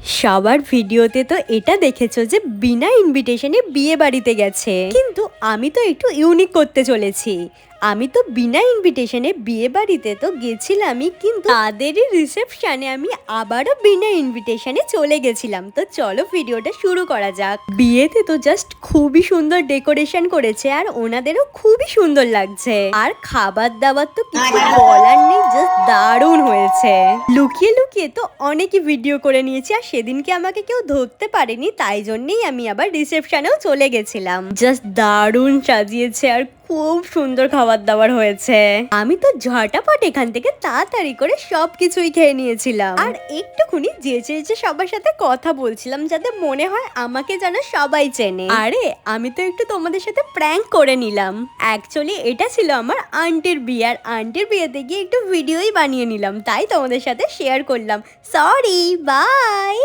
সবার ভিডিওতে তো এটা দেখেছো যে বিনা ইনভিটেশনে বিয়ে বাড়িতে গেছে, কিন্তু আমি তো একটু ইউনিক করতে চলেছি। আমি তো বিনা ইনভিটেশনে বিয়ে বাড়িতে তো গেছিলামই, কিন্তু তাদেরই রিসেপশনে আমি আবারও বিনা ইনভিটেশনে চলে গেছিলাম। তো চলো ভিডিওটা শুরু করা যাক। বিয়েতে তো জাস্ট খুবই সুন্দর ডেকোরেশন করেছে আর ওনাদেরও খুবই সুন্দর লাগছে, আর খাবার দাবার তো কিছু বলার নেই, জাস্ট দারুণ হয়েছে। লুকিয়ে লুকিয়ে তো অনেকই ভিডিও করে নিয়েছি, আর সেদিনকে আমাকে কেউ ধরতে পারেনি, তাই জন্যই আমি আবার রিসেপশনেও চলে গেছিলাম। জাস্ট দারুণ সাজিয়েছে আর খুব সুন্দর খাবার দাবার হয়েছে। আমি তো ঝটাপট এখান থেকে তাড়াতাড়ি করে সবকিছুই খেয়ে নিয়েছিলাম, আর একটুখানি যেচে সবার সাথে কথা বলছিলাম, যাতে মনে হয় আমাকে যেন সবাই চেনে। আরে আমি তো একটু তোমাদের সাথে প্র্যাঙ্ক করে নিলাম। অ্যাকচুয়ালি এটা ছিল আমার আন্টির বিয়ে, আর আন্টির বিয়েতে গিয়ে একটু ভিডিওই বানিয়ে নিলাম, তাই তোমাদের সাথে শেয়ার করলাম। Sorry, by.